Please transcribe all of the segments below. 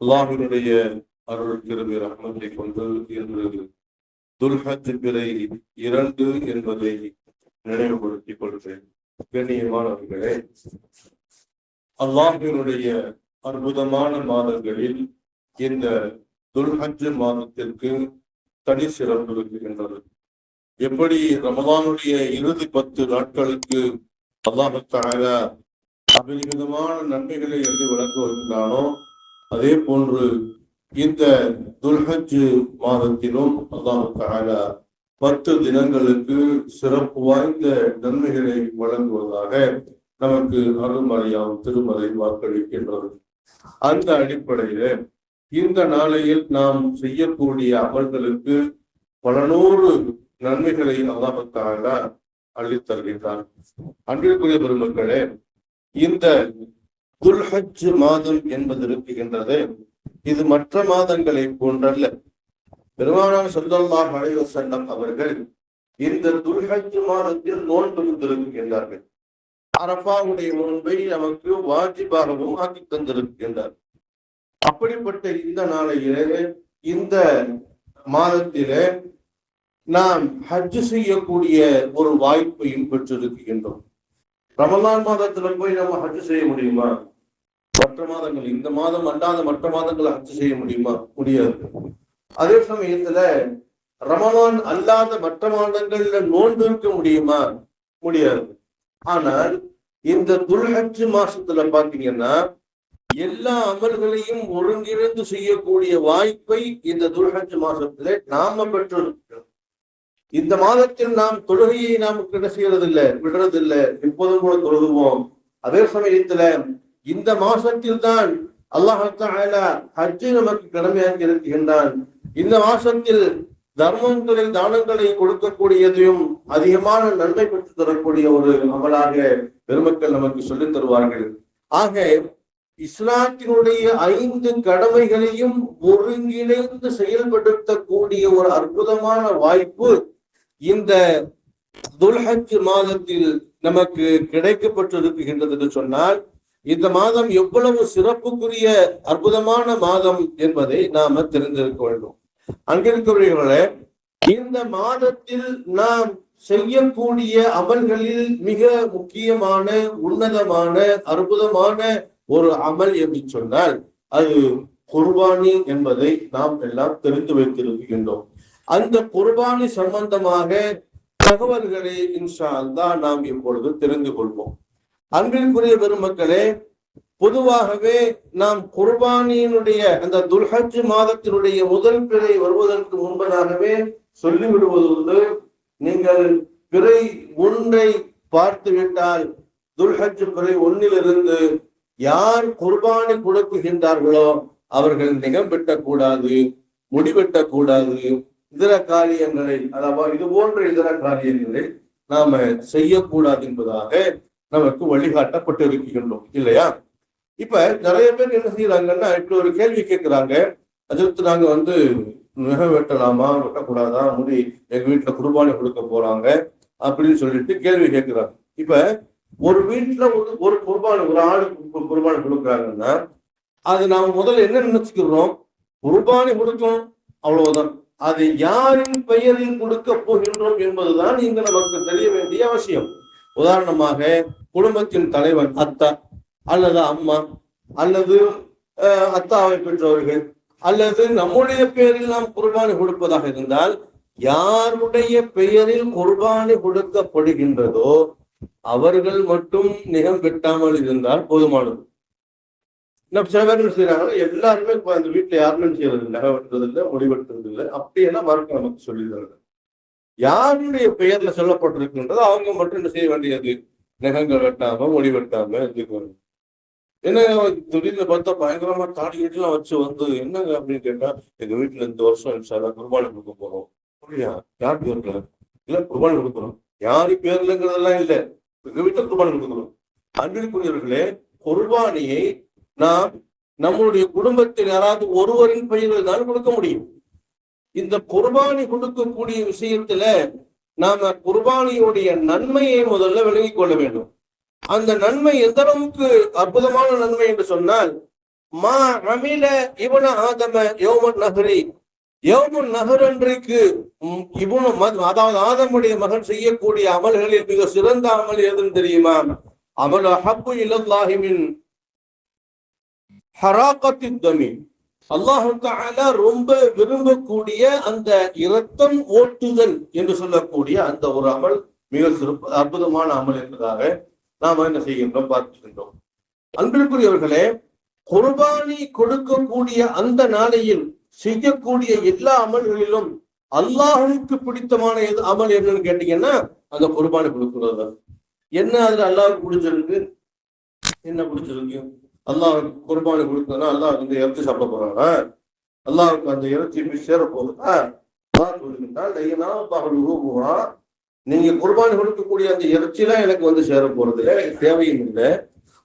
அல்லாஹ்வினுடைய அருள் கிருபை ரஹ்மத்தை கொண்டு இன்று துல்ஹஜ் பிறை 2 என்பதை நினைவுபடுத்திக் கொள்கிறேன். கண்ணியமானவர்களே, அல்லாஹ்வினுடைய அற்புதமான மாதங்களில் இந்த துல்ஹஜ் மாதத்திற்கு தனி சிறப்பு இருக்கின்றது. எப்படி ரமலானுடைய இறுதி 10 நாட்களுக்கு அல்லாஹ் தஆலா அபரிமிதமான நன்மைகளை எழுதி வழங்குகின்றானோ, அதே போன்று இந்த துல்ஹஜ் மாதத்திலும் அல்லாஹ் தஆலா 10 தினங்களுக்கு சிறப்பு வாய்ந்த நன்மைகளை வழங்குவதாக நமக்கு அருள்மறையாம் திருமறை வாக்களிக்கின்றது. அந்த அடிப்படையில இந்த நாளையில் நாம் செய்யக்கூடிய அமல்களுக்கு பல நூறு நன்மைகளை அல்லாஹ் தஆலா அள்ளித்தருகின்றான். அன்பிற்குரிய பெருமக்களே, இந்த துல்ஹஜ் மாதம் என்பது இருக்கின்றது, இது மற்ற மாதங்களை போன்றல்ல. பெருமானார் ஸல்லல்லாஹு அலைஹி வஸல்லம் அவர்கள் இந்த துல்ஹஜ் மாதத்தில் நோன்பு இருக்கின்றார்கள். அரஃபாவுடைய நோன்பை நமக்கு வாஜிபாகவும் ஆக்கி தந்திருக்கின்றார். அப்படிப்பட்ட இந்த நாளையிலே, இந்த மாதத்திலே நாம் ஹஜ் செய்யக்கூடிய ஒரு வாய்ப்பையும் பெற்றிருக்கின்றோம். ரமலான் மாதத்துல போய் நம்ம ஹஜ் செய்ய முடியுமா? மற்ற மாதங்கள், இந்த மாதம் அல்லாத மற்ற மாதங்களை ஹஜ் செய்ய முடியுமா? முடியாது. அதே சமயத்துல ரமலான் அல்லாத மற்ற மாதங்கள்ல நோன்பு இருக்க முடியுமா? முடியாது. ஆனால் இந்த துல்ஹஜ் மாசத்துல பாத்தீங்கன்னா எல்லா அமல்களையும் ஒருங்கிணைந்து செய்யக்கூடிய வாய்ப்பை இந்த துல்ஹஜ் மாசத்திலே நாம பெற்றிருக்கிறோம். இந்த மாதத்தில் நாம் தொழுகையை நாம் என்ன செய்யறதில்லை, விடுறதில்லை, எப்போதும் கூட தொழுதுவோம். அதே சமயத்துல இந்த மாசத்தில் தான் அல்லாஹ் தஆலா ஹஜ்ஜை நமக்கு கடமையாக்கி இருக்கின்றான். இந்த மாசத்தில் தர்மங்களை, தானங்களை கொடுக்கக்கூடியதையும் அதிகமான நன்மை பெற்று தரக்கூடிய ஒரு அமலாக பெருமக்கள் நமக்கு சொல்லித் தருவார்கள். ஆக இஸ்லாத்தினுடைய 5 கடமைகளையும் ஒருங்கிணைந்து செயல்படுத்தக்கூடிய ஒரு அற்புதமான வாய்ப்பு இந்த துல்ஹஜ் மாதத்தில் நமக்கு கிடைக்கப்பட்டிருக்கின்றது என்று சொன்னால், இந்த மாதம் எவ்வளவு சிறப்புக்குரிய அற்புதமான மாதம் என்பதை நாம தெரிந்திருக்க வேண்டும். அங்கிருக்கிறவர்களே, இந்த மாதத்தில் நாம் செய்யக்கூடிய அமல்களில் மிக முக்கியமான, உன்னதமான, அற்புதமான ஒரு அமல் என்று சொன்னால் அது குர்பானி என்பதை நாம் எல்லாம் தெரிந்து வைத்திருக்கின்றோம். அந்த குர்பானி சம்பந்தமாக தகவல்களை இன்ஷா அல்லாஹ் நாம் இப்பொழுது தெரிந்து கொள்வோம். அன்பிற்குரிய பெருமக்களே, பொதுவாகவே நாம் குர்பானியினுடைய அந்த துல்ஹஜ் மாதத்தினுடைய முதல் பிறை வருவதற்கு முன்பதாகவே சொல்லிவிடுவது உண்டு, நீங்கள் பிறை 1 பார்த்து விட்டால் துல்ஹஜ் பிறை 1 யார் குர்பானி கொடுக்குகின்றார்களோ அவர்கள் நிகம் வெட்டக்கூடாது, முடி வெட்டக்கூடாது, இதர காரியங்களை, அதாவது இது போன்ற இதர காரியங்களை நாம செய்யக்கூடாது என்பதாக நமக்கு வழிகாட்டப்பட்டிருக்கின்றோம், இல்லையா? இப்ப நிறைய பேர் என்ன செய்யறாங்கன்னா, இப்படி ஒரு கேள்வி கேட்கிறாங்க, அதற்கு நாங்க நகம் வெட்டலாமா, வெட்டக்கூடாதா, முடி எங்க வீட்டுல குர்பானி கொடுக்க போறாங்க அப்படின்னு சொல்லிட்டு கேள்வி கேட்கிறாங்க. இப்ப ஒரு வீட்டுல ஒரு குர்பானி, ஒரு ஆடு குர்பானி கொடுக்குறாங்கன்னா அது நாம முதல்ல என்ன நினைச்சுக்கிறோம், குர்பானி கொடுக்கணும், அவ்வளவுதான். அது யாரின் பெயரில் கொடுக்க போகின்றோம் என்பதுதான் இங்க நமக்கு தெரிய வேண்டிய அவசியம். உதாரணமாக குடும்பத்தின் தலைவன் அத்தா அல்லது அம்மா அல்லது அத்தாவை பெற்றவர்கள் அல்லது நம்முடைய பெயரில் நாம் குர்பானி கொடுப்பதாக இருந்தால், யாருடைய பெயரில் குர்பானி கொடுக்கப்படுகின்றதோ அவர்கள் மட்டும் நிகம் வெட்டாமல் இருந்தால் போதுமானது. சில பேர் என்ன செய்யறாங்கன்னா, எல்லாருமே அந்த வீட்டுல யாருமே செய்யறது, நகை வெட்டுறது இல்லை, முடி வெட்டுறது இல்லை, அப்படியெல்லாம் மார்க்க நமக்கு சொல்லிடுறாங்க. யாருடைய பெயர்ல சொல்லப்பட்டிருக்கின்றதோ அவங்க மட்டும் என்ன செய்ய வேண்டியது, நகங்கள் வெட்டாம முடி வெட்டாம இருந்துக்குவாங்க. என்ன திடீர்னு பார்த்தா பயங்கரமா தாடி வீட்டுலாம் வச்சு என்னங்க அப்படின்னு கேட்டா, எங்க வீட்டுல இந்த வருஷம் இன்ஷால்லா குர்பானி கொடுக்க போறோம். அப்படியா, யார் பேர்ல? இல்ல குர்பானி கொடுக்கணும், யாரு பேர்லங்கிறதெல்லாம் இல்லை, எங்க வீட்டுல குர்பானி கொடுக்கணும். அன்பிற்குரியவர்களே, குர்பானியை நாம் நம்முடைய குடும்பத்தில் யாராவது ஒருவரின் பெயரில் தான் கொடுக்க முடியும். இந்த குர்பானி கொடுக்கக்கூடிய விஷயத்துல நாம குர்பானியுடைய நன்மையை முதல்ல விளங்கிக் கொள்ள வேண்டும். அந்த நன்மை எந்த அளவுக்கு அற்புதமான நன்மை என்று சொன்னால், மா அமில இவன ஆதம யோமன் நகரி, யோமன் நகர் அன்றைக்கு அதாவது ஆதமுடைய மகன் செய்யக்கூடிய அமல்களில் மிக சிறந்த அமல் எதுன்னு தெரியுமா? அமல் அஹப்பு இலல்லாஹிமின் ஹராகத்தின் தமி, அல்லாஹு தஆலா ரொம்ப விரும்பக்கூடிய அந்த இரத்தம் ஓட்டுதல் என்று சொல்லக்கூடிய அந்த ஒரு அமல் மிக சிறப்பு அற்புதமான அமல் என்பதாக நாம் என்ன செய்கின்றோம், பார்க்கின்றோம். அன்பிற்குரியவர்களே, குர்பானி கொடுக்கக்கூடிய அந்த நாளையில் செய்யக்கூடிய எல்லா அமல்களிலும் அல்லாஹுக்கு பிடித்தமான அமல் என்னன்னு கேட்டீங்கன்னா அந்த குர்பானி கொடுக்கிறது. என்ன அதுல அல்லாஹுக்கு பிடிச்சிருக்கு? என்ன பிடிச்சிருக்கு? அல்லாஹுக்கு குர்பானி கொடுத்ததுன்னா அல்லாஹ் வந்து இறைச்சி சாப்பிட போறாங்க, அல்லாஹுக்கு அந்த இறைச்சி போய் சேர போகுதா? நீங்க குர்பானி கொடுக்கக்கூடிய அந்த இறைச்சிலாம் எனக்கு வந்து சேர போறது இல்லை, எனக்கு தேவையும் இல்லை.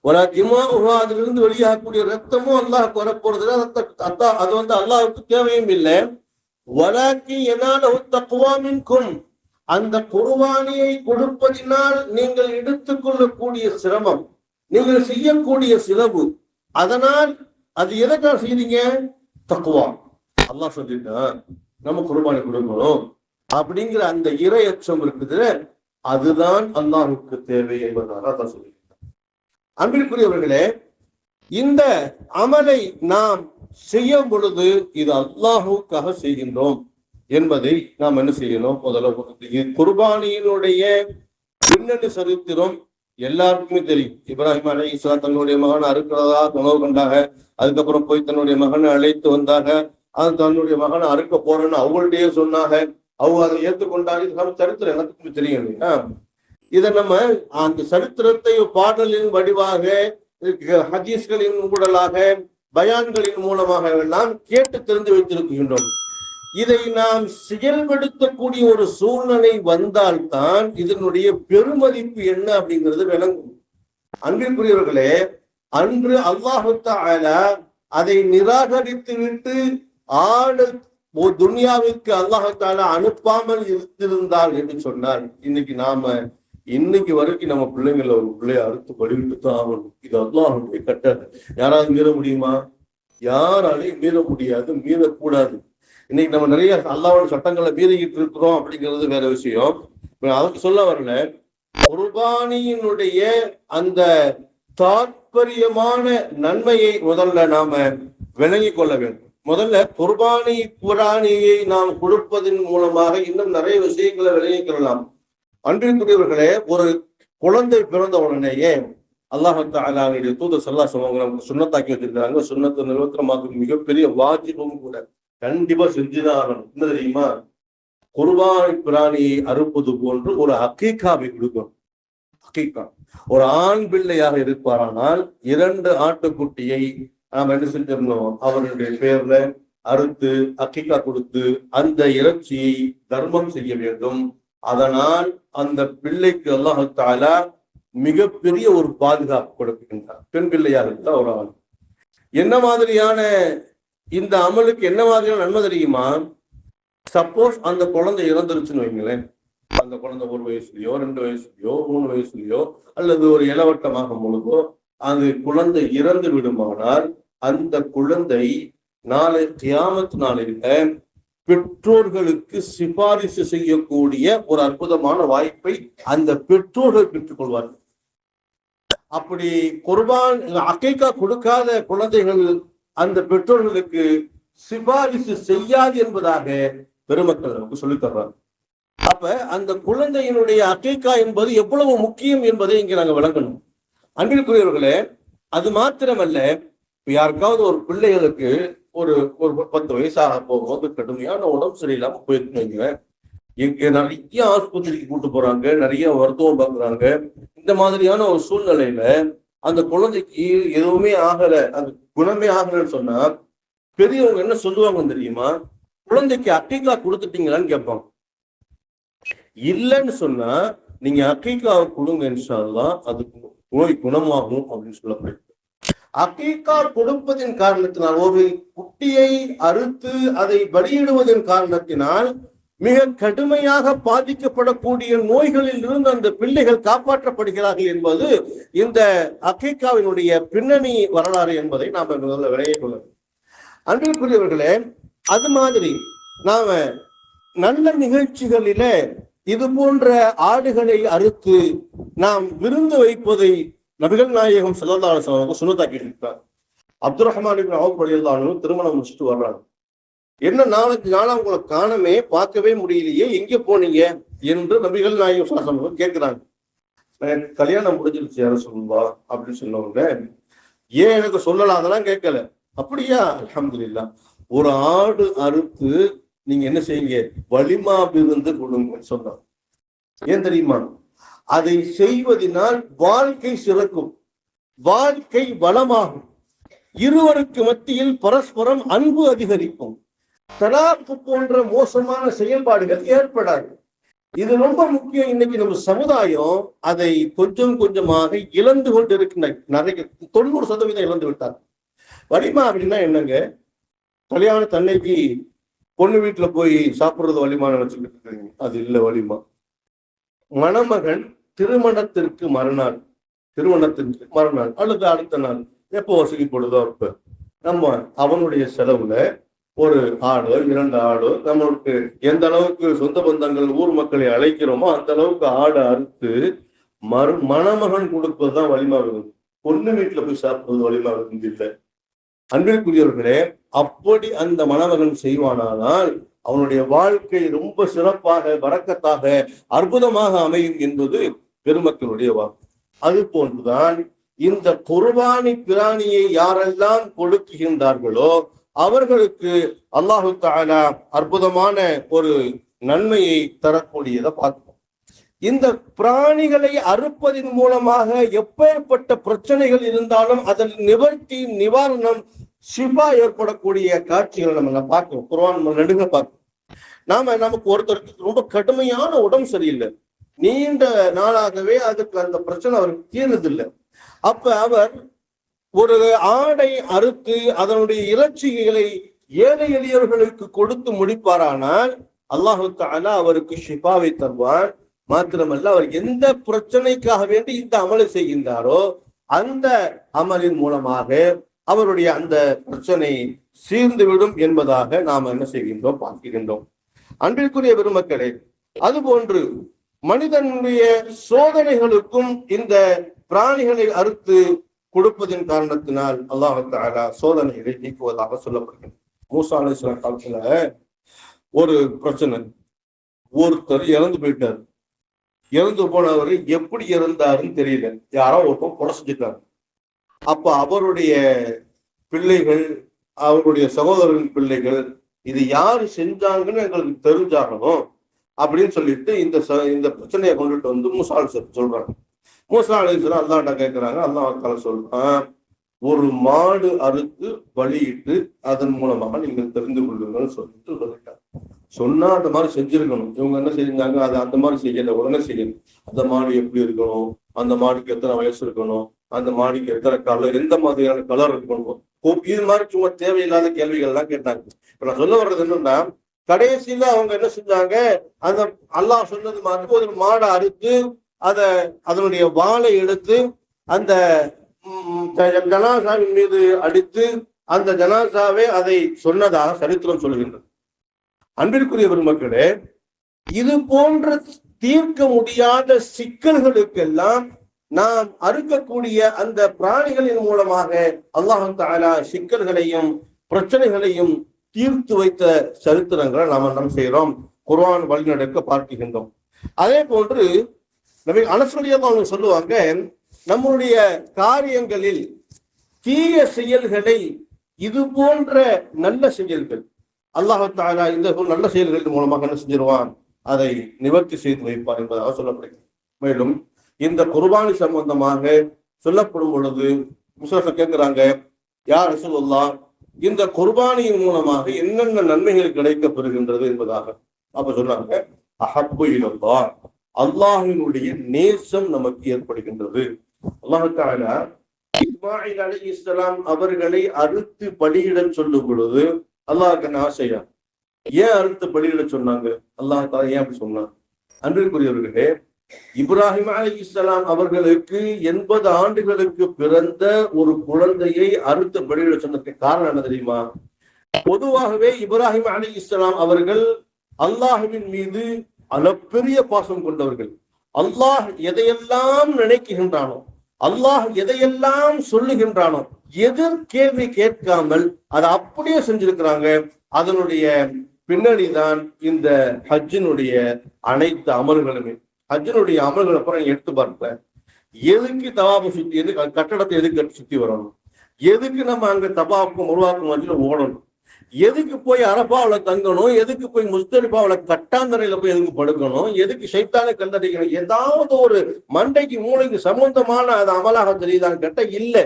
அதிலிருந்து வெளியாகக்கூடிய ரத்தமும் அல்லாஹுக்கு வரப்போறது இல்லை, அது வந்து அல்லாஹுக்கு தேவையும் இல்லை. அந்த குர்பானியை கொடுப்பதினால் நீங்கள் எடுத்துக்கொள்ளக்கூடிய சிரமம், நீங்கள் செய்யக்கூடிய செலவு, அதனால் அது எதற்காக செய்றீங்க? தக்குவா. அல்லாஹ் சொல்லிட்டான் நம்ம குர்பானி கொடுக்கணும் அப்படிங்கிற அந்த இறையச்சம் இருக்குது, அதுதான் அல்லாஹுக்கு தேவை என்பதாக தான் சொல்லியிருக்கான். அன்பிற்குரியவர்களே, இந்த அமலை நாம் செய்யும் பொழுது இது அல்லாஹுக்காக செய்கின்றோம் என்பதை நாம் என்ன செய்யணும்? முதல்ல குர்பானியினுடைய பின்னணி சரித்திரம் எல்லாருக்குமே தெரியும். இப்ராஹிம் அலைஹிஸ்ஸலாம் தன்னுடைய மகனை அறுக்கிறதா கனவு கண்டாங்க. அதுக்கப்புறம் போய் தன்னுடைய மகனை அழைத்து வந்தாங்க. அது தன்னுடைய மகனை அறுக்க போறேன்னு அவங்கள்ட்டயே சொன்னாங்க. அவங்க அதை ஏற்றுக்கொண்டாங்க. இது சரித்திரம் எல்லாத்துக்குமே தெரியும் இல்லையா? இதை நம்ம அந்த சரித்திரத்தை பாடலின் வடிவாக, ஹதீஸ்களின் ஊடலாக, பயான்களின் மூலமாக எல்லாம் கேட்டு தெரிந்து வைத்திருக்கின்றோம். இதை நாம் செயல்படுத்தக்கூடிய ஒரு சூழ்நிலை வந்தால்தான் இதனுடைய பெருமதிப்பு என்ன அப்படிங்கிறது விளங்கும். அன்பிற்குரியவர்களே, அன்று அல்லாஹு தஆலா அதை நிராகரித்து விட்டு துன்யாவிற்கு அல்லாஹு தஆலா அனுப்பாமல் இருந்திருந்தால் என்று சொன்னால், இன்னைக்கு வரைக்கும் நம்ம பிள்ளைங்கள ஒரு பிள்ளைய அறுத்து பலிவிட்டு தான் ஆகணும். இது அல்லாஹ்வுடைய கட்டளை. யாராவது மீற முடியுமா? யாராலையும் மீற முடியாது, மீறக்கூடாது. இன்னைக்கு நம்ம நிறைய அல்லாஹ்வுடைய சட்டங்களை மீறிக்கிட்டு இருக்கிறோம் அப்படிங்கிறது வேற விஷயம். அதுக்கு சொல்ல வரல, குர்பானியினுடைய அந்த தாற்பயமான நன்மையை முதல்ல நாம விளங்கிக் கொள்ள வேண்டும். முதல்ல குர்பானியை நாம் கொடுப்பதன் மூலமாக இன்னும் நிறைய விஷயங்களை விளங்கிக் கொள்ளலாம். அன்பிற்குரியவர்களே, ஒரு குழந்தை பிறந்த உடனேயே அல்லாஹ் தஆலாவுடைய தூதர் ஸல்லல்லாஹு அலைஹி வஸல்லம் சுன்னத்தாக்கி வச்சிருக்காங்க. சுன்னத்தை நிறுவனமாக்கும் மிகப்பெரிய வாஜிபும் கூட. கண்டிப்பா செஞ்சுதான் ஆகணும். என்ன தெரியுமா? குர்பானி பிராணியை அறுப்பது போன்று ஒரு அகீகாவை கொடுக்கணும். அகீகா ஒரு ஆண் பிள்ளையாக இருப்பாரானால் 2 ஆட்டுக்குட்டியை நாம் என்ன செஞ்சிடணும்? அவருடைய பேர்ல அறுத்து அகீகா கொடுத்து அந்த இறைச்சியை தர்மம் செய்ய வேண்டும். அதனால் அந்த பிள்ளைக்கு அல்லாஹ் தஆலா மிகப்பெரிய ஒரு பாதுகாப்பு கொடுக்கின்றார். பெண் பிள்ளையாக இருந்தா ஒரு ஆள். என்ன மாதிரியான இந்த அமலுக்கு என்ன மாதிரியான நன்மை தெரியுமா? சப்போஸ் அந்த குழந்தை இறந்துருச்சுன்னு வைங்களேன், அந்த குழந்தை 1 வயசுலயோ 2 வயசுலயோ 3 வயசுலயோ அல்லது ஒரு இளவட்டமாக பொழுதோ அந்த குழந்தை இறந்து விடுமானால், அந்த குழந்தை நாளை கியாமத் நாளில பெற்றோர்களுக்கு சிபாரிசு செய்யக்கூடிய ஒரு அற்புதமான வாய்ப்பை அந்த பெற்றோர்கள் பெற்றுக் கொள்வார்கள். அப்படி குர்பான் அகீகா கொடுக்காத குழந்தைகள் அந்த பெற்றோர்களுக்கு சிபாரிசு செய்யாது என்பதாக பெருமக்கள் நமக்கு சொல்லித் தர்றாங்க. அப்ப அந்த குழந்தையினுடைய அகீகா என்பது எவ்வளவு முக்கியம் என்பதை இங்க நாங்க விளங்கணும். அன்பிற்குரியவர்களே, அது மாத்திரமல்ல, யாருக்காவது ஒரு பிள்ளைகளுக்கு ஒரு 10 வயசாக போகும்போது கடுமையான உடம்பு சரியில்லாம போயிருக்கீங்க, இங்க நிறைய ஆஸ்பத்திரிக்கு கூட்டு போறாங்க, நிறைய மருத்துவம் பார்க்குறாங்க. இந்த மாதிரியான ஒரு சூழ்நிலையில அந்த குழந்தைக்கு எதுவுமே ஆகல, அந்த குணமே ஆகலன்னு சொன்னா பெரியவங்க என்ன சொல்லுவாங்க தெரியுமா? குழந்தைக்கு அக்கீகா கொடுத்துட்டீங்களான்னு கேட்பாங்க. இல்லைன்னு சொன்னா நீங்க அக்கீகாவை கொடுங்க, இன்ஷா அல்லாஹ் அது நோய் குணமாகும் அப்படின்னு சொல்லப்படுது. அகீகா கொடுப்பதின் காரணத்தினால், ஒரு குட்டியை அறுத்து அதை பலியிடுவதன் காரணத்தினால் மிக கடுமையாக பாதிக்கப்படக்கூடிய நோய்களில் இருந்து அந்த பிள்ளைகள் காப்பாற்றப்படுகிறார்கள் என்பது இந்த அகீகாவினுடைய பின்னணி வரலாறு என்பதை நாம் முதல்ல விளங்கிக் கொள்ள வேண்டும். அன்பிற்குரியவர்களே, அது மாதிரி நாம நல்ல நிகழ்ச்சிகளில இது போன்ற ஆடுகளை அறுத்து நாம் விருந்து வைப்பதை நபிகள் நாயகம் ஸல்லல்லாஹு அலைஹி வஸல்லம் சுன்னத்தாக்கி இருக்கிறார். அப்துல் ரஹ்மான் இப்னு அவுஃப் ரலியல்லாஹு அன்ஹு திருமணம் முடிச்சுட்டு வர்றாங்க. என்ன 4 நாளா உங்களை காணமே, பார்க்கவே முடியலையே, எங்க போனீங்க என்று நபிகள் நாயகம் ஸல்லல்லாஹு அலைஹி வஸல்லம் கேட்கிறாங்க. கல்யாணம் முடிஞ்சிருச்சு யார சொல்லுவா அப்படின்னு சொன்னவங்க, ஏன் எனக்கு சொல்லலாம், அதெல்லாம் கேட்கல. அப்படியா, அல்ஹம்துலில்லாஹ். ஒரு ஆடு அறுத்து நீங்க என்ன செய்யுங்க, வலிமா விருந்து கொடுங்க சொன்னாங்க. ஏன் தெரியுமா? அதை செய்வதனால் வாழ்க்கை சிறக்கும், வாழ்க்கை வளமாகும், இருவருக்கு மத்தியில் பரஸ்பரம் அன்பு அதிகரிக்கும், தலாக்கு போன்ற மோசமான செயல்பாடுகள் ஏற்படாது. இது ரொம்ப முக்கியம். இன்னைக்கு நம்ம சமுதாயம் அதை கொஞ்சம் கொஞ்சமாக இழந்து கொண்டு இருக்கின்ற, நிறைய 90% இழந்து விட்டார். வலிமா அப்படின்னா என்னங்க? கல்யாணத்தன்னைக்கு பொண்ணு வீட்டுல போய் சாப்பிடுறது வலிமா நினைச்சுக்கிட்டு இருக்கீங்க? அது இல்ல வலிமா. மணமகன் திருமணத்திற்கு மறுநாள் அல்லது அடுத்த நாள், எப்போ வசதிப்படுதோ அப்ப நம்ம அவனுடைய செலவுல ஒரு ஆடோ 2 ஆடோ, நம்மளுக்கு எந்த அளவுக்கு சொந்த பந்தங்கள் ஊர் மக்களை அழைக்கிறோமோ அந்த அளவுக்கு ஆடை அறுத்து மணமகன் கொடுப்பதுதான் வலிமா விருந்து. பொண்ணு வீட்டுல போய் சாப்பிடுறது வலிமா விருந்து இல்லை. அன்பிற்குரியவர்களே, அப்படி அந்த மணமகன் செய்வானால் அவனுடைய வாழ்க்கை ரொம்ப சிறப்பாக, பரக்கத்தாக, அற்புதமாக அமையும் என்பது பெருமக்களுடைய வாக்கு. அது போன்றுதான் இந்த குர்பானி பிராணியை யாரெல்லாம் கொடுக்குகின்றார்களோ அவர்களுக்கு அல்லாஹு தஆலா அற்புதமான ஒரு நன்மையை தரக்கூடியதை பார்ப்போம். இந்த பிராணிகளை அறுப்பதன் மூலமாக எப்பேற்பட்ட பிரச்சனைகள் இருந்தாலும் அதில் நிவர்த்தி, நிவாரணம், ஷிஃபா ஏற்படக்கூடிய காட்சிகளை நம்ம பார்க்கிறோம். குர்ஆன் நெடுங்க பார்க்கிறோம். நமக்கு ஒருத்தருக்கு ரொம்ப கடுமையான உடம்பு சரியில்லை, நீண்ட நாளாகவே அதுக்கு அந்த பிரச்சனை அவருக்கு தீர்றதில்லை. அப்ப அவர் ஒரு ஆடை அறுத்து அதனுடைய இறைச்சிகளை ஏழை எளியவர்களுக்கு கொடுத்து முடிப்பாரானால் அல்லாஹு தஆலா அவருக்கு ஷிஃபாவை தருவார். மாத்திரமல்ல, அவர் எந்த பிரச்சனைக்காக வேண்டி இந்த அமலை செய்கின்றாரோ அந்த அமலின் மூலமாக அவருடைய அந்த பிரச்சனை சீர்ந்துவிடும் என்பதாக நாம் என்ன செய்கின்றோம், பார்க்கின்றோம். அன்பிற்குரிய பெருமக்களே, அதுபோன்று மனிதனுடைய சோதனைகளுக்கும் இந்த பிராணிகளை அறுத்து கொடுப்பதின் காரணத்தினால் அல்லாஹ் தஆலா சோதனைகளை நீக்குவதாக சொல்லப்படுகிறது. மூசா அலைஹிஸ்ஸலாம் காலத்துல ஒரு பிரச்சனை, ஒருத்தர் இறந்து போயிட்டார். இறந்து போனவர் எப்படி இறந்தாருன்னு தெரியல, யாரோ ஒருத்தர் கொலை செஞ்சுட்டாரு. அப்ப அவருடைய பிள்ளைகள், அவருடைய சகோதரரின் பிள்ளைகள், இது யாரு செஞ்சாங்கன்னு எங்களுக்கு தெரிஞ்சாகணும் அப்படின்னு சொல்லிட்டு இந்த பிரச்சனையை கொண்டுட்டு வந்து மூசா அலைஹிஸ்ஸலாம் சொல்றாங்க. மூசா அலைஹிஸ்ஸலாம் அல்லாஹ்ட்ட கேட்கிறாங்க. அல்லாஹ் தஆலா சொல்றான், ஒரு மாடு அறுத்து பலியிட்டு அதன் மூலமாக நீங்கள் தெரிந்து கொள்ளுங்கள் சொல்லிட்டாங்க. சொன்னா அந்த மாதிரி செஞ்சிருக்கணும். இவங்க என்ன செஞ்சாங்க, அதை அந்த மாதிரி செய்யல, உடனே செய்யணும். அந்த மாடு எப்படி இருக்கணும், அந்த மாடுக்கு எத்தனை வயசு இருக்கணும், அந்த மாடுக்கு எத்தனை கலர், எந்த மாதிரியான கலர் இருக்கணும், இது மாதிரி சும்மா தேவையில்லாத கேள்விகள் எல்லாம் கேட்டாங்க. இப்ப நான் சொல்ல வர்றது என்னன்னா, கடைசியில அவங்க என்ன செஞ்சாங்க, அந்த அல்லாஹ் சொன்னது மாதிரி ஒரு மாடை அறுத்து அதனுடைய வாளை எடுத்து அந்த ஜனாசாவின் மீது அடித்து அந்த ஜனாசாவே அதை சொன்னதாக சரித்திரம் சொல்கின்றது. அன்பிற்குரிய பெருமக்களே, இது போன்ற தீர்க்க முடியாத சிக்கல்களுக்கெல்லாம் நாம் அறுக்கக்கூடிய அந்த பிராணிகளின் மூலமாக அல்லாஹ் தஆலா சிக்கல்களையும் பிரச்சனைகளையும் தீர்த்து வைத்த சரித்திரங்களை நாம் என்ன செய்கிறோம், குர்ஆன் வழிநடக்க பார்க்கின்றோம். அதே போன்று நபி அனஸ் ரலியல்லாஹு அன்ஹு சொல்லுவாங்க, நம்முடைய காரியங்களில் தீய செயல்களை இது போன்ற நல்ல செயல்கள் அல்லாஹ் தஆலா இந்த நல்ல செயல்களின் மூலமாக என்ன செஞ்சிருவான், அதை நிவர்த்தி செய்து வைப்பார் என்பதாக சொல்லப்படுகிறது. மேலும் இந்த குர்பானி சம்பந்தமாக சொல்லப்படும் பொழுது முஸ்லிம்கள் கேட்கிறாங்க, யா ரசூலுல்லாஹ், இந்த குர்பானியின் மூலமாக என்னென்ன நன்மைகள் கிடைக்க பெறுகின்றது என்பதாக. அப்ப சொன்னாங்க, அஹப்பு இலல்லாஹ், அல்லாஹ்வினுடைய நேசம் நமக்கு ஏற்படுகின்றது. அல்லாஹ் தஆலா இஸ்மாயில் அலைஹிஸ்ஸலாம் அவர்களை அறுத்து பலியிட சொல்லும் பொழுது அல்லாஹ்க்கு ஆசையா, ஏன் அறுத்து பலியிட சொன்னாங்க? அல்லாஹ் தஆலா ஏன் அப்படி சொன்னாங்க? அன்பிற்குரியவர்களே, இப்ராஹிம் அலைஹிஸ்ஸலாம் அவர்களுக்கு 80 ஆண்டுகளுக்கு பிறந்த ஒரு குழந்தையை அறுத்து பலியிட சொன்னதுக்கு காரணம் என்ன தெரியுமா? பொதுவாகவே இப்ராஹிம் அலைஹிஸ்ஸலாம் அவர்கள் அல்லாஹ்வின் மீது அளப்பெரிய பாசம் கொண்டவர்கள். அல்லாஹ் எதையெல்லாம் நினைக்கின்றானோ, அல்லாஹ் எதையெல்லாம் சொல்லுகின்றானோ, எதிர் கேள்வி கேட்காமல் அதை அப்படியே செஞ்சிருக்கிறாங்க. அதனுடைய பின்னணிதான் இந்த ஹஜ்ஜினுடைய அனைத்து அமல்களுமே. ஹஜ்ஜினுடைய அமல்கள் அப்புறம் எடுத்து பார்ப்ப, எதுக்கு தவாபு சுத்தி, எதுக்கு கட்டடத்தை எதுக்கு சுத்தி வரணும், எதுக்கு நம்ம அங்க தபாவுக்கும் உருவாக்கும் மத்தியில ஓடணும், எதுக்கு போய் அரபாவுல தங்கணும், எதுக்கு போய் முஸ்தலிஃபாவுல கட்டாந்தரையில போய் எதுக்கு படுக்கணும், எதுக்கு ஷைத்தானை கண்டறிக்கணும், ஏதாவது ஒரு மண்டைக்கு மூளைக்கு சம்பந்தமான அது அமலாக தெரியுதான்னு கேட்டா இல்ல.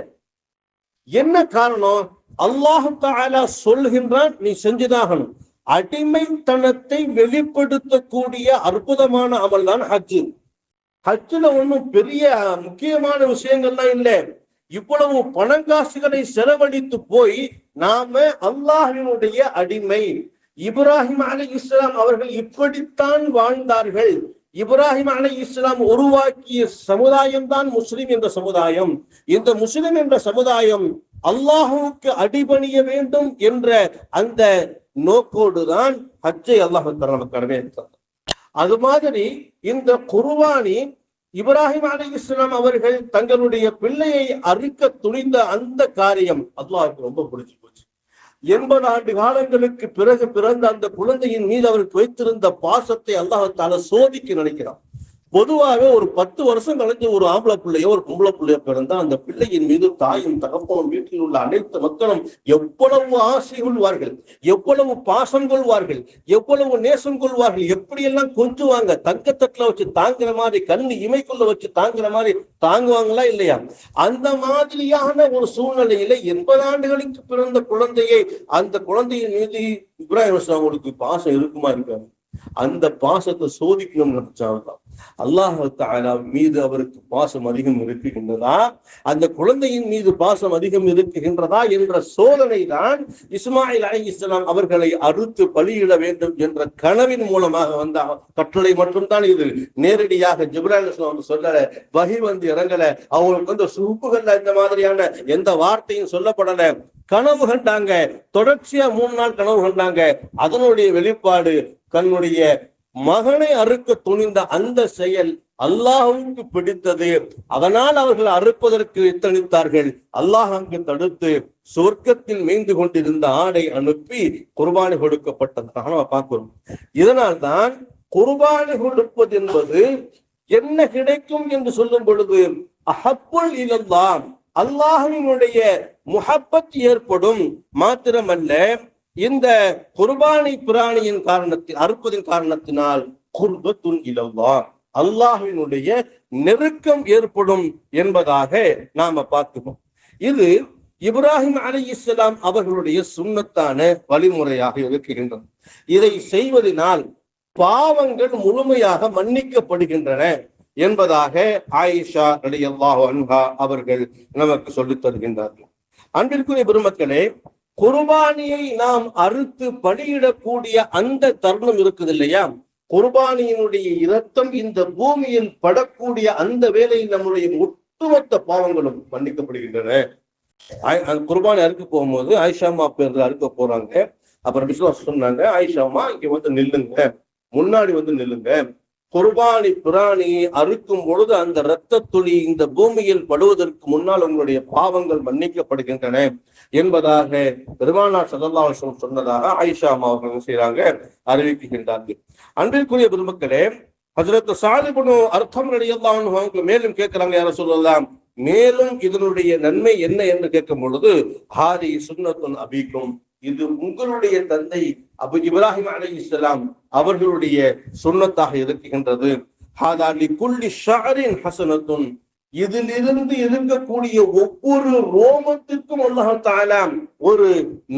என்ன காரணம்? அல்லாஹ் தஆலா சொல்கின்றான், நீ செஞ்சுதாகணும். அடிமைத்தனத்தை வெளிப்படுத்தக்கூடிய அற்புதமான அமல் தான் ஹஜ்ஜு. ஹஜ்ஜுல ஒன்றும் பெரிய முக்கியமான விஷயங்கள்லாம் இல்லை. இவ்வளவு பணங்காசுகளை செலவழித்து போய் நாம அல்லாஹ்வினுடைய அடிமை. இப்ராஹிம் அலைஹிஸ்ஸலாம் அவர்கள் இப்படித்தான் வாழ்ந்தார்கள். இப்ராஹிம் அலைஹிஸ்ஸலாம் உருவாக்கிய சமுதாயம் தான் முஸ்லிம் என்ற சமுதாயம். இந்த முஸ்லிம் என்ற சமுதாயம் அல்லாஹுவுக்கு அடிபணிய வேண்டும் என்ற அந்த நோக்கோடு தான் ஹஜ்ஜை அல்லாஹ் நமக்கு கடமையாக்கினார். அது மாதிரி இந்த குர்பானி, இப்ராஹிம் அலைஹிஸ்ஸலாம் அவர்கள் தங்களுடைய பிள்ளையை அறுக்க துணிந்த அந்த காரியம் அல்லாஹ்வுக்கு ரொம்ப பிடிச்சு போச்சு. 80 ஆண்டு காலங்களுக்கு பிறகு பிறந்த அந்த குழந்தையின் மீது அவருக்கு வைத்திருந்த பாசத்தை அல்லாஹ் தஆலா சோதிக்க நினைக்கிறான். பொதுவாகவே ஒரு 10 வருஷம் கழிஞ்சு ஒரு ஆம்பளை பிள்ளையோ ஒரு பொம்பளை பிள்ளையோ பிறந்தா அந்த பிள்ளையின் மீது தாயும் தகப்பனும் வீட்டில் உள்ள அனைத்து மக்களும் எவ்வளவு ஆசை கொள்வார்கள், எவ்வளவு பாசம் கொள்வார்கள், எவ்வளவு நேசம் கொள்வார்கள், எப்படியெல்லாம் கொஞ்சுவாங்க. தங்கத்தட்டுல வச்சு தாங்குற மாதிரி, கண்ணு இமைக்குள்ள வச்சு தாங்குற மாதிரி தாங்குவாங்களா இல்லையா? அந்த மாதிரியான ஒரு சூழ்நிலையில 80 ஆண்டுகளுக்கு பிறந்த குழந்தையை, அந்த குழந்தையின் மீது இப்ராஹிம் அவங்களுக்கு பாசம் இருக்குமா இருக்காது? அந்த பாசத்தை சோதிக்கணும்னு நினைச்சால்தான். அல்லாஹ் தஆலா மீது அவருக்கு பாசம் அதிகம் இருக்குகின்றதா, அந்த குழந்தையின் மீது பாசம் அதிகம் இருக்குகின்றதா என்ற சோதனை தான் இஸ்மாயில் அலைஹிஸ்ஸலாம் அவர்களை அறுத்து பலியிட வேண்டும் என்ற கனவின் மூலமாக வந்த கட்டளை மட்டும்தான் இது. நேரடியாக ஜிப்ரீல் அலைஹிஸ்ஸலாம் சொல்லல, வஹி இறங்கல, அவங்களுக்கு சுகுப்புகள்ல இந்த மாதிரியான எந்த வார்த்தையும் சொல்லப்படல. கனவு கண்டாங்க, தொடர்ச்சியா 3 நாள் கனவு கண்டாங்க. அதனுடைய வெளிப்பாடு தன்னுடைய மகனை அறுக்க துணிந்த அந்த செயல் அல்லாஹ்வுக்கு பிடித்தது. அதனால் அவர்கள் அறுப்பதற்கு எத்தனித்தார்கள். அல்லாஹ் அங்கு தடுத்து சொர்க்கத்தில் மேய்ந்து கொண்டிருந்த ஆடை அனுப்பி குர்பானி கொடுக்கப்பட்டதாக நம்ம பார்க்கிறோம். இதனால் தான் குர்பானி கொடுப்பது என்பது என்ன கிடைக்கும் என்று சொல்லும் பொழுது அஹப்புல் இலல்லாஹ், அல்லாஹ்வினுடைய முஹப்பத் ஏற்படும். மாத்திரமல்ல, இந்த குர்பானி பிராணியின் காரணத்தில், அறுப்பதின் காரணத்தினால் குர்பத்துன் இலல்லாஹ், அல்லாஹ்வினுடைய நெருக்கம் ஏற்படும் என்பதாக நாம பார்க்கிறோம். இது இப்ராஹிம் அலைஹிஸ்ஸலாம் அவர்களுடைய சுன்னத்தான வழிமுறையாக இருக்குகின்றது. இதை செய்வதனால் பாவங்கள் முழுமையாக மன்னிக்கப்படுகின்றன என்பதாக ஆயிஷா ரலியல்லாஹு அன்ஹா அவர்கள் நமக்கு சொல்லித் தருகின்றார்கள். அன்பிற்குரிய பெருமக்களே, குர்பானியை நாம் அறுத்து பலியிடக்கூடிய அந்த தருணம் இருக்குது இல்லையா, குர்பானியினுடைய இரத்தம் இந்த பூமியில் படக்கூடிய அந்த வேளையில் நம்முடைய ஒட்டுமொத்த பாவங்களும் மன்னிக்கப்படுகின்றன. குர்பானி அறுக்க போகும்போது ஆயிஷாமா பேர் அறுக்க போறாங்க. அப்புறம் விசுவாசம் சொன்னாங்க, ஆயிஷாமா இங்க வந்து நில்லுங்க, முன்னாடி வந்து நில்லுங்க. குர்பானி பிராணியை அறுக்கும் பொழுது அந்த இரத்த துளி இந்த பூமியில் படுவதற்கு முன்னால் உங்களுடைய பாவங்கள் மன்னிக்கப்படுகின்றன என்பதாக பெருமானார் ஸல்லல்லாஹு அலைஹி வஸல்லம் சொன்னதாக ஆயிஷா அம்மா அவர்கள் செய்யறாங்க, அறிவிக்கின்றார்கள். அன்பிற்குரிய பெருமக்களே, ஹஜ்ரத் ஸஅத் இப்னு அர்கம் ரலியல்லாஹு அன்ஹு அவங்க மேலும் கேட்கிறாங்க, யா ரசூலல்லாஹ், மேலும் இதனுடைய நன்மை என்ன என்று கேட்கும் பொழுது, ஹாதி சுன்னத்துன் அபீக்கும், இது உங்களுடைய தந்தை அபு இப்ராஹிம் அலைஹிஸ்ஸலாம் அவர்களுடைய சுன்னத்தாக இருக்கின்றது. ஹாதா லிகுல்லி ஷஅரின் ஹஸனத்துன், இதிலிருந்து இருக்கக்கூடிய ஒவ்வொரு ரோமத்திற்கும் அல்லாஹ் தஆலா ஒரு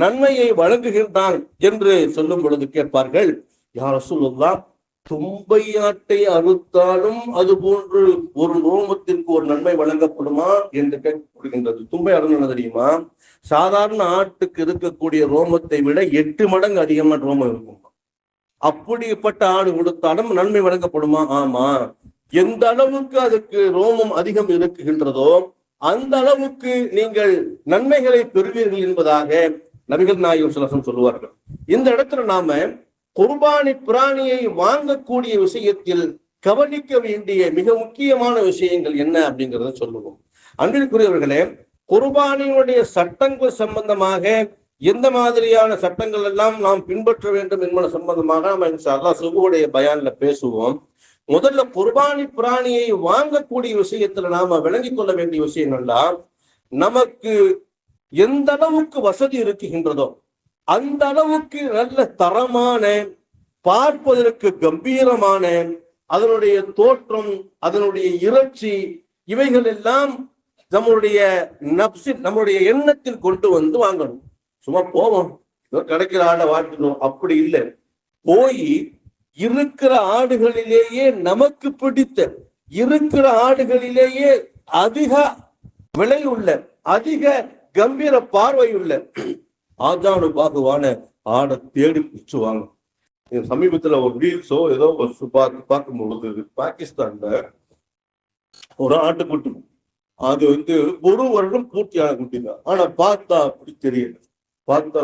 நன்மையை வழங்குகின்றான் என்று சொல்லும் பொழுது கேட்பார்கள், யா ரசூலுல்லாஹ், தும்பையாட்டை அறுத்தாலும் அது போன்று ஒரு ரோமத்திற்கு ஒரு நன்மை வழங்கப்படுமா என்று கேட்கப்படுகின்றது. தும்பை அறுன்னு தெரியுமா? சாதாரண ஆட்டுக்கு இருக்கக்கூடிய ரோமத்தை விட 8 மடங்கு அதிகமான ரோமம் இருக்கும். அப்படிப்பட்ட ஆடு கொடுத்தாலும் நன்மை வழங்கப்படுமா? ஆமா. எந்த அளவுக்கு அதுக்கு ரோமம் அதிகம் இருக்குகின்றதோ அந்த அளவுக்கு நீங்கள் நன்மைகளை பெறுவீர்கள் என்பதாக நபிகள் நாயகம் ஸல்லல்லாஹு அலைஹி வஸல்லம் சொல்லுவார்கள். இந்த இடத்துல நாம குர்பானி பிராணியை வாங்கக்கூடிய விஷயத்தில் கவனிக்க வேண்டிய மிக முக்கியமான விஷயங்கள் என்ன அப்படிங்கிறத சொல்லுவோம். அன்பிற்குரியவர்களே, குர்பானியுடைய சட்டங்கள் சம்பந்தமாக எந்த மாதிரியான சட்டங்கள் எல்லாம் நாம் பின்பற்ற வேண்டும் என்பது சம்பந்தமாக நம்ம இன்ஷா அல்லாஹ் சுபுடைய பயான்ல பேசுவோம். முதல்ல குர்பானி பிராணியை வாங்கக்கூடிய விஷயத்துல நாம விளங்கிக் கொள்ள வேண்டிய விஷயம் என்னன்னா, நமக்கு எந்த அளவுக்கு வசதி இருக்குகின்றதோ அந்த அளவுக்கு நல்ல தரமான, பார்ப்பதற்கு கம்பீரமான, அதனுடைய தோற்றம், அதனுடைய இறைச்சி, இவைகள் எல்லாம் நம்முடைய நப்சில், நம்முடைய எண்ணத்தில் கொண்டு வந்து வாங்கணும். சும்மா போவோம், கிடைக்கிற ஆடை வாங்கணும் அப்படி இல்லை. போய் இருக்கிற ஆடுகளிலேயே நமக்கு பிடித்த, இருக்கிற ஆடுகளிலேயே அதிக விலை உள்ள, அதிக கம்பீர பார்வை உள்ள ஆஜானு பாகுவான ஆடை தேடி பிடிச்சு வாங்க. சமீபத்துல ஒரு ரீல்ஸோ ஏதோ பார்க்கும் பொழுது பாகிஸ்தான்ல ஒரு ஆட்டுக்குட்டி, அது ஒரு வருடம் பூர்த்தியான குட்டி தான். ஆனா பார்த்தா அப்படி தெரியல. பார்த்தா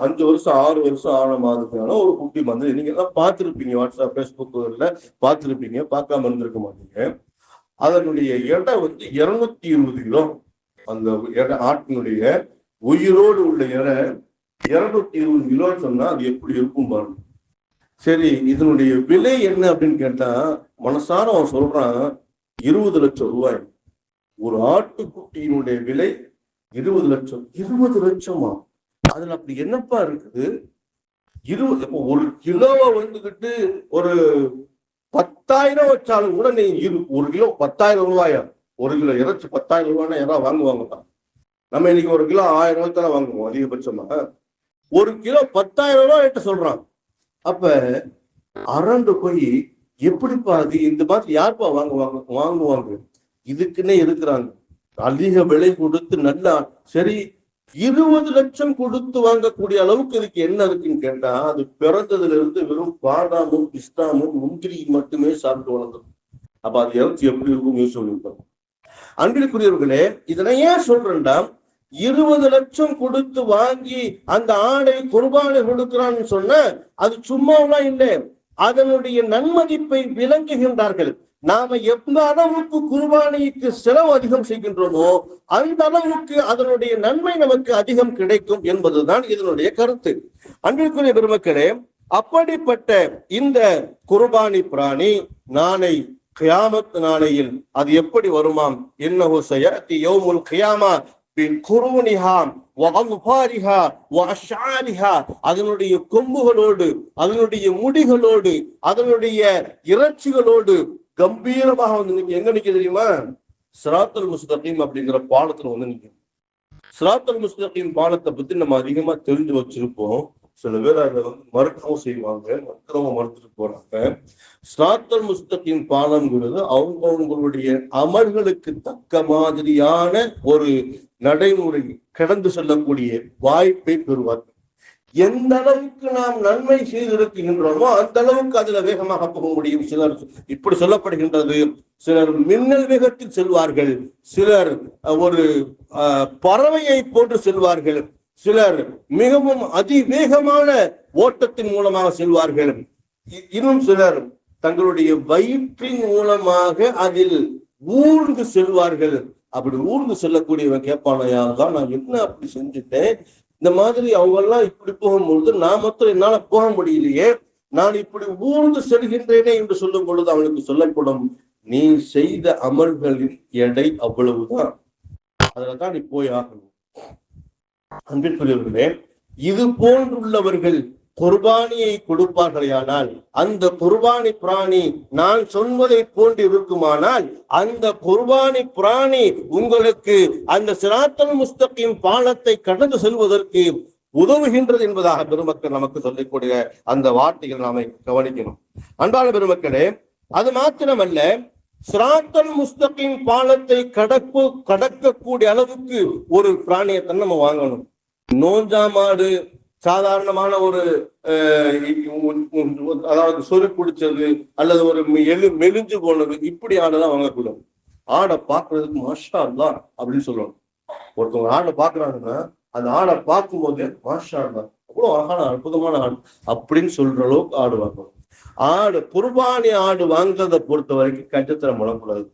5 வருஷம் 6 வருஷம் ஆன மாதிரியான ஒரு குட்டி நீங்க எல்லாம் பார்த்துருப்பீங்க, வாட்ஸ்அப் பேஸ்புக்ல பார்த்துருப்பீங்க, பார்க்காம இருந்திருக்க மாட்டீங்க. அதனுடைய எடை 220 கிலோ. அந்த எடை, ஆட்டினுடைய உயிரோடு உள்ள எடை 220 கிலோன்னு சொன்னா அது எப்படி இருக்கும் பாருங்க. சரி, இதனுடைய விலை என்ன அப்படின்னு கேட்டா மனசார அவன் சொல்றான் 20 லட்சம் ரூபாய். ஒரு ஆட்டுக்குட்டியினுடைய விலை 20 லட்சம். 20 லட்சமா? அதுல அப்படி என்னப்பா இருக்குது? 20, ஒரு கிலோவை ஒரு 10,000 வச்சாலும் கூட நீ ஒரு கிலோ 10,000 ரூபாயா? ஒரு கிலோ இறைச்சி 10,000 ரூபாய்னா யாராவது வாங்குவாங்க? நம்ம இன்னைக்கு ஒரு கிலோ 1000 ரூபாய் தானே வாங்குவோம் அதிகபட்சமா. ஒரு கிலோ 10,000 ரூபாய் சொல்றான். அப்ப அரண்டு போய் எப்படிப்பா அது, இந்த மாதிரி யாருப்பா வாங்குவாங்க? இதுக்குன்னே இருக்கிறாங்க அதிக விலை கொடுத்து. நல்லா சரி, 20 லட்சம் கொடுத்து வாங்கக்கூடிய அளவுக்கு இதுக்கு என்ன இருக்குன்னு கேட்டா, அது பிறந்ததுல இருந்து வெறும் பாதாமும் பிஸ்தாமும் முந்திரி மட்டுமே சாப்பிட்டு வளர்ந்தது. அப்ப அது இறைச்சி எப்படி இருக்கும் யோசிச்சு சொல்லியிருப்பாங்க. அன்பிற்குரியவர்களே, இதனை ஏன் சொல்றேன்டா, 20 லட்சம் கொடுத்து வாங்கி அந்த ஆடை குர்பானை கொடுக்கிறான்னு சொன்ன அது சும்மாவெல்லாம் இல்லை. அதனுடைய நன்மதிப்பை விளங்குகின்றார்கள். நாம எந்த அளவுக்கு குர்பானிக்கு செலவு அதிகம் செய்கின்றோமோ அந்த அளவுக்கு அதனுடைய நன்மை நமக்கு அதிகம் கிடைக்கும் என்பதுதான் இதனுடைய கருத்து. அன்பிற்குரிய பெருமக்களே, அப்படிப்பட்ட இந்த குர்பானி பிராணி நாளை கியாமத் நாளையில் அது எப்படி வருமாம்? இன்னஹு சயஅதி யௌமுல் கியாமா பிகுரூனிஹா வஅல்ஃபாரிஹா வஅஷ்ஆரிஹா, அதனுடைய கொம்புகளோடு, அதனுடைய முடிகளோடு, அதனுடைய இறைச்சிகளோடு கம்பீரமாக எங்க நிக்க தெரியுமா? சிராத்துல் முஸ்தகீம் அப்படிங்கிற பாலத்துல நிற்கும். சிராத்துல் முஸ்தகீம் பாலத்தை பத்தி நம்ம அதிகமா தெரிஞ்சு வச்சிருப்போம். சில பேர் அதை மறுக்கவும் செய்வாங்க, மற்றவங்க மறுத்துட்டு போறாங்க. சிராத்துல் முஸ்தகீம் பாலம்ங்கிறது அவங்களுடைய அமல்களுக்கு தக்க மாதிரியான ஒரு நடைமுறை கடந்து செல்லக்கூடிய வாய்ப்பை பெறுவார்கள். எந்த அளவுக்கு நாம் நன்மை செய்திருக்கின்றோமோ அந்த அளவுக்கு அதுல வேகமாக போக முடியும். சிலர் இப்படி சொல்லப்படுகின்றது, சிலர் மின்னல் வேகத்தில் செல்வார்கள், சிலர் ஒரு பறவையை போன்று செல்வார்கள், சிலர் மிகவும் அதிவேகமான ஓட்டத்தின் மூலமாக செல்வார்கள், இன்னும் சிலர் தங்களுடைய வயிற்றின் மூலமாக அதில் ஊர்ந்து செல்வார்கள். அப்படி ஊர்ந்து செல்லக்கூடியவன் கேட்பானையால்தான், நான் என்ன அப்படி செஞ்சுட்டேன், இந்த மாதிரி அவங்க எல்லாம் இப்படி போகும்பொழுது நான் மட்டும் என்னால போக முடியலையே, நான் இப்படி ஊர்ந்து செல்கின்றேனே என்று சொல்லும் பொழுது அவனுக்கு சொல்லப்படும், நீ செய்த அமல்களின் எடை அவ்வளவுதான், அதுலதான் நீ போய் ஆகணும். அன்பிற்குரியவர்களே, இது போன்றுள்ளவர்கள் குர்பானியை கொடுப்பார்களானால், அந்த குர்பானி பிராணி நான் சொல்வதை போன்று இருக்குமானால், அந்த குர்பானி பிராணி உங்களுக்கு அந்த சிராத்துல் முஸ்தகீம் பாலத்தை கடந்து செல்வதற்கு உதவுகின்றது என்பதாக பெருமக்கள் நமக்கு சொல்லக்கூடிய அந்த வார்த்தைகள் நாம கவனிக்கணும். அன்பான பெருமக்களே, அது மாத்திரமல்ல, சிராத்துல் முஸ்தகீம் பாலத்தை கடக்கக்கூடிய அளவுக்கு ஒரு பிராணியத்தை நம்ம வாங்கணும். நோஞ்சா மாடு, சாதாரணமான ஒரு அதாவது சொறி பிடிச்சது அல்லது ஒரு மெலிஞ்சு போனது இப்படி ஆடுதான் வாங்கக்கூடாது. ஆடை பார்க்கறதுக்கு மாஷா அல்லாஹ் அப்படின்னு சொல்லணும். ஒருத்தவங்க ஆடை பார்க்கறாங்கன்னா அந்த ஆடை பார்க்கும்போது மாஷா அல்லாஹ் அவ்வளவு அழகான அற்புதமான ஆடு அப்படின்னு சொல்ற அளவுக்கு ஆடு வாங்கணும். ஆடு குர்பானி ஆடு வாங்குறதை பொறுத்த வரைக்கும் கஞ்சத்தனம் பண்ணக்கூடாது.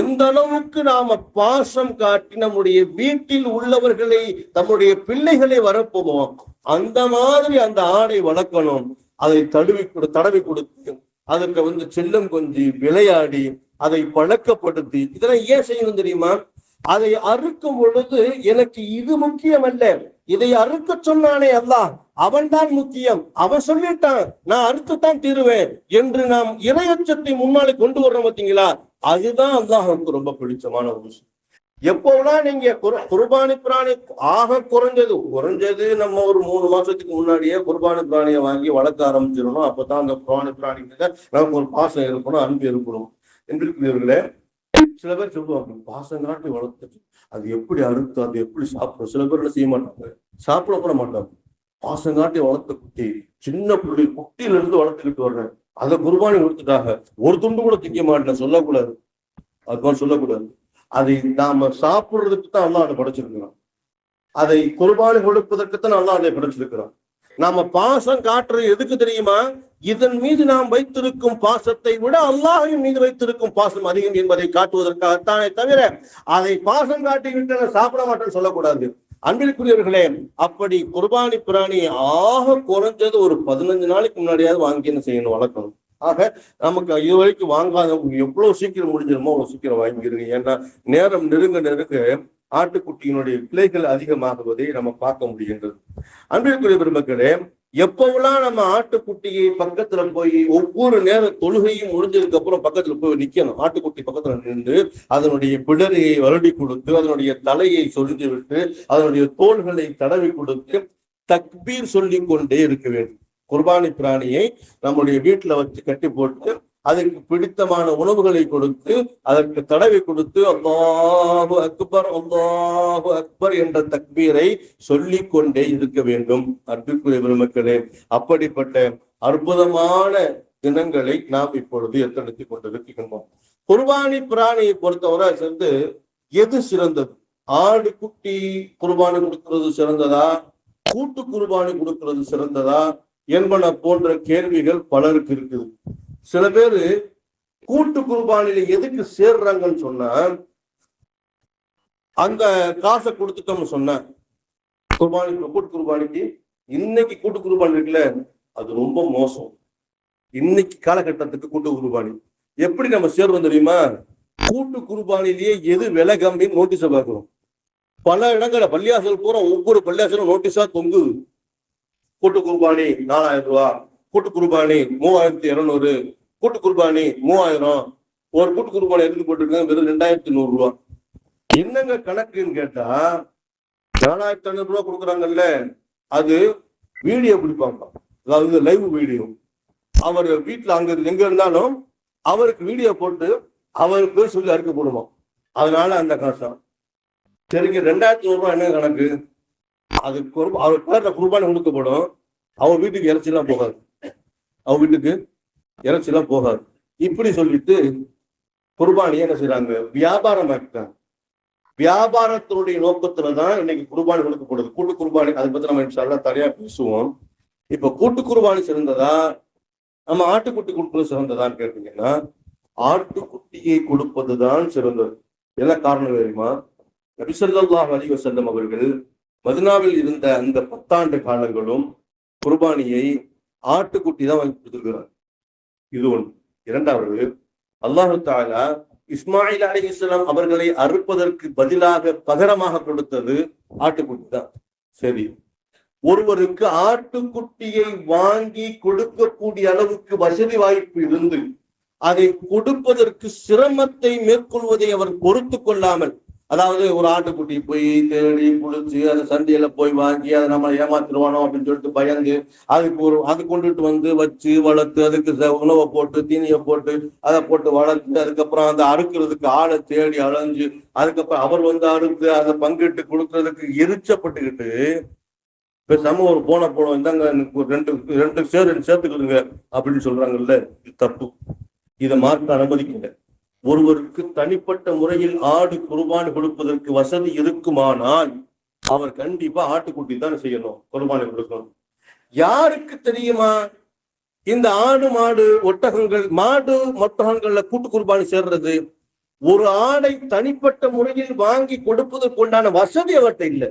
எந்த அளவுக்கு நாம பாசம் காட்டி நம்முடைய வீட்டில் உள்ளவர்களை நம்முடைய பிள்ளைகளை வரப்போவோம் அந்த மாதிரி அந்த ஆடை வளர்க்கணும். அதை தடவி கொடுத்து அதற்கு செல்லம் கொஞ்சி விளையாடி அதை பழக்கப்படுத்தி இதெல்லாம் ஏன் செய்யணும் தெரியுமா? அதை அறுக்கும் பொழுது எனக்கு இது முக்கியம் அல்ல, இதை அறுக்க சொன்னானே அல்லாஹ் அவன் தான் முக்கியம், அவன் சொல்லிட்டான் நான் அறுத்துத்தான் தீருவேன் என்று நாம் இறையச்சத்தை முன்னாலே கொண்டு வர்றோம் பார்த்தீங்களா? அதுதான் அல்லாஹ்வுக்கு ரொம்ப பிடிச்சமான ஒரு விஷயம். எப்போலாம் நீங்க குர்பானி பிராணி ஆக குறைஞ்சது நம்ம ஒரு 3 மாசத்துக்கு முன்னாடியே குர்பானி பிராணியை வாங்கி வளர்க்க ஆரம்பிச்சிடணும். அப்பதான் அந்த குர்பானி பிராணிக்கு நமக்கு ஒரு பாசம் இருக்கணும், அன்பு இருக்கணும் என்று சில பேர் சொல்லுவாங்க பாசம் காட்டி வளர்த்துட்டு அது எப்படி அறுத்து அது எப்படி சாப்பிடும். சில பேர் என்ன செய்ய மாட்டாங்க, சாப்பிட கூட மாட்டாங்க. பாசம் காட்டி வளர்த்த குட்டி, சின்ன புள்ளி குட்டியில இருந்து வளர்த்துக்கிட்டு வர்றேன், அதை குர்பானி கொடுத்துட்டாங்க, ஒரு துண்டு கூட திக்க மாட்டேன் சொல்லக்கூடாது. அது மாதிரி சொல்லக்கூடாது. அதை நாம சாப்பிடுறதுக்கு தான் அல்லாஹ் அதை படைச்சிருக்கிறோம். அதை குர்பானி கொடுப்பதற்குத்தான் அல்லாஹ் அதை படைச்சிருக்கிறோம். நாம பாசம் காட்டுறது எதுக்கு தெரியுமா? இதன் மீது நாம் வைத்திருக்கும் பாசத்தை விட அல்லாஹ்வின் மீது வைத்திருக்கும் பாசம் அதிகம் என்பதை காட்டுவதற்காகத்தானே தவிர அதை பாசம் காட்டி விட்டு சாப்பிட மாட்டேன்னு சொல்லக்கூடாது. அன்பிற்குரியவர்களே, அப்படி குர்பானி பிராணி ஆக குறைஞ்சது ஒரு 15 நாளைக்கு முன்னாடியாவது வாங்கி என்ன செய்யணும், வளர்க்கணும். ஆக நமக்கு இது வரைக்கும் வாங்காதவங்க எவ்வளவு சீக்கிரம் முடிஞ்சிருமோ அவ்வளவு சீக்கிரம் வாங்கிருங்க. ஏன்னா நேரம் நெருங்க ஆட்டுக்குட்டியினுடைய பிள்ளைகள் அதிகமாகுவதை நம்ம பார்க்க முடிகின்றது. அன்பிற்குரிய பெருமக்களே, எப்பவெல்லாம் நம்ம ஆட்டுக்குட்டியை பக்கத்துல போய் ஒவ்வொரு நேர தொழுகையும் முடிஞ்சதுக்கு அப்புறம் பக்கத்துல போய் நிக்கணும். ஆட்டுக்குட்டி பக்கத்துல நின்று அதனுடைய பிடரியை வருடி கொடுத்து அதனுடைய தலையை சொரிஞ்சு விட்டு அதனுடைய தோள்களை தடவி கொடுத்து தக்பீர் சொல்லி கொண்டே இருக்க வேண்டும். குர்பானி பிராணியை நம்முடைய வீட்டுல வச்சு கட்டி போட்டு அதற்கு பிடித்தமான உணவுகளை கொடுத்து அதற்கு தடவி கொடுத்து அல்லாஹு அக்பர் அல்லாஹு அக்பர் என்ற தக்பீரை சொல்லி கொண்டே இருக்க வேண்டும். அன்புக்குரிய பெருமக்களே, அப்படிப்பட்ட அற்புதமான தினங்களை நாம் இப்பொழுது எத்தனைத்துக் கொண்டிருக்கின்றோம். குர்பானி பிராணியை பொறுத்தவரை எது சிறந்தது? ஆடு குட்டி குர்பானி கொடுக்கிறது சிறந்ததா, கூட்டு குர்பானி கொடுக்கிறது சிறந்ததா என்பன போன்ற கேள்விகள் பலருக்கு இருக்குது. சில பேரு கூட்டு குர்பானில எதுக்கு சேர்றாங்கன்னு சொன்னா, அந்த காசை கொடுத்துட்டோம்னு சொன்ன குர்பானி கூட்டு குர்பானிக்கு இன்னைக்கு கூட்டு குர்பானி இருக்குல்ல, அது ரொம்ப மோசம். இன்னைக்கு காலகட்டத்துக்கு கூட்டு குர்பானி எப்படி நம்ம சேர்றோம் தெரியுமா? கூட்டு குர்பானிலேயே எது விலை கம்மின்னு நோட்டீஸை பார்க்கிறோம். பல இடங்கள பள்ளியாசல் பூரா ஒவ்வொரு பள்ளியாசலும் நோட்டீஸா தொங்குது. கூட்டு குர்பானி 4000 ரூபாய், கூட்டு குர்பானி 3200, கூட்டு குர்பானி 3000, ஒரு கூட்டு குர்பானி எழுதி போட்டுருக்காங்க வெறும் 2100 ரூபாய். என்னங்க கணக்குன்னு கேட்டா 4500 ரூபாய் கொடுக்குறாங்கல்ல, அது வீடியோ பிடிப்பாங்க, அதாவது லைவ் வீடியோ. அவர் வீட்டுல அங்க எங்க இருந்தாலும் அவருக்கு வீடியோ போட்டு அவருக்கு சொல்லி அறுக்க போடுமா, அதனால அந்த காசா. சரிங்க, 2100 ரூபாய் என்ன கணக்கு? அது அவர் பேர்ல குர்பானி கொடுக்கப்படும், அவர் வீட்டுக்கு இறைச்சிலாம் போகாது, அவர் வீட்டுக்கு இறைச்சிலாம் போகாது. இப்படி சொல்லிட்டு குர்பானியை என்ன செய்யறாங்க, வியாபாரம் ஆக்கிட்டாங்க. வியாபாரத்தினுடைய நோக்கத்துலதான் இன்னைக்கு குர்பானி கொடுக்கப்படுது. கூட்டு குர்பானி அதை பத்தி நம்ம இன்ஷா தனியா பேசுவோம். இப்ப கூட்டு குர்பானி சிறந்ததா நம்ம ஆட்டுக்குட்டி கொடுப்பது சிறந்ததான்னு கேட்டீங்கன்னா, ஆட்டுக்குட்டியை கொடுப்பதுதான் சிறந்தது. என்ன காரணம் தெரியுமா? நபி ஸல்லல்லாஹு அலைஹி வஸல்லம் அவர்கள் மதீனாவில் இருந்த அந்த 10 ஆண்டு காலங்களும் குர்பானியை ஆட்டுக்குட்டி தான் வாங்கி கொடுத்திருக்கிறார். இது ஒன்று. இரண்டாவது, அல்லாஹு தஆலா இஸ்மாயில் அலைஹிஸ்ஸலாம் அவர்களை அறுப்பதற்கு பதிலாக பகரமாக கொடுத்தது ஆட்டுக்குட்டி தான். சரி, ஒருவருக்கு ஆட்டுக்குட்டியை வாங்கி கொடுக்கக்கூடிய அளவுக்கு வசதி வாய்ப்பு இருந்து அதை கொடுப்பதற்கு சிரமத்தை மேற்கொள்வதை அவர் பொறுத்து கொள்ளாமல், அதாவது ஒரு ஆட்டுக்குட்டி போய் தேடி குளிச்சு அதை சந்தையில போய் வாங்கி அதை நம்ம ஏமாத்திடுவானோ அப்படின்னு சொல்லிட்டு பயந்து அது கொண்டுட்டு வச்சு வளர்த்து அதுக்கு உணவை போட்டு தீனியை போட்டு அதை போட்டு வளர்த்து அதுக்கப்புறம் அந்த அறுக்கிறதுக்கு ஆளை தேடி அலைஞ்சு அதுக்கப்புறம் அவர் அறுத்து அதை பங்கிட்டு கொடுக்கறதுக்கு எரிச்சப்பட்டுக்கிட்டு பேசாம ஒரு போனோம் இந்தாங்க எனக்கு ரெண்டு சேர்த்துக்கிடுங்க அப்படின்னு சொல்றாங்கல்ல, இது தப்பு. இதை மார்க்க அனுமதிக்கல. ஒருவருக்கு தனிப்பட்ட முறையில் ஆடு குர்பானி கொடுப்பதற்கு வசதி இருக்குமானால் அவர் கண்டிப்பா ஆட்டுக்குட்டி தான் செய்யணும், குர்பானி கொடுக்கணும். யாருக்கு தெரியுமா இந்த ஆடு மாடு ஒட்டகங்கள் மாடு ஒட்டகங்கள்ல கூட்டு குர்பானி சேர்றது? ஒரு ஆடை தனிப்பட்ட முறையில் வாங்கி கொடுப்பதற்கு உண்டான வசதி அவர்கிட்ட இல்லை.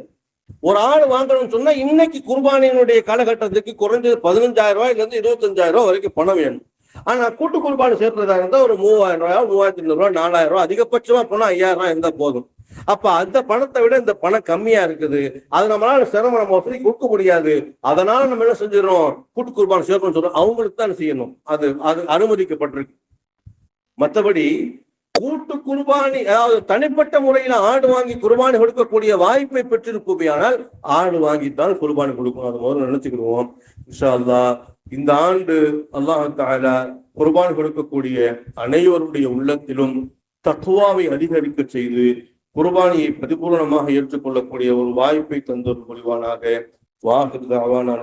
ஒரு ஆடு வாங்கணும்னு சொன்னா இன்னைக்கு குர்பானியினுடைய காலகட்டத்துக்கு குறைஞ்சது 15,000 ரூபாயில இருந்து 25,000 ரூபாய் வரைக்கும் பணம் வேணும். ஆனா கூட்டு குர்பானி சேர்றதா இருந்தா ஒரு 3,000 ரூபாய், 3,500 ரூபாய், 4,000 ரூபாய், அதிகபட்சமா போனா 5,000 ரூபாய் இருந்தா போதும். அப்ப அந்த பணத்தை விட இந்த பணம் கம்மியா இருக்குது. அது நம்மளால சிரமம் வசதி கொடுக்க முடியாது. அதனால நம்ம என்ன செஞ்சிடறோம், கூட்டு குர்பானி சேர்க்கணும்னு சொல்றோம். அவங்களுக்கு தான் செய்யணும், அது அனுமதிக்கப்பட்டிருக்கு. மற்றபடி கூட்டு குர்பானி, அதாவது தனிப்பட்ட முறையில ஆடு வாங்கி குர்பானி கொடுக்கக்கூடிய வாய்ப்பை பெற்றிருப்போமையானால் ஆடு வாங்கித்தான் குர்பானி கொடுக்கணும். அது முதல்ல நினைச்சுக்கிடுவோம். இன்ஷா அல்லாஹ் இந்த ஆண்டு அல்லாஹ் தஆலா குர்பானி கொடுக்கக்கூடிய அனைவருடைய உள்ளத்திலும் தக்வாவை அதிகரிக்க செய்து குர்பானியை பரிபூர்ணமாக ஏற்றுக்கொள்ளக்கூடிய ஒரு வாய்ப்பை தந்தொரு புரிவானாக. வாஹிர் தஅவானா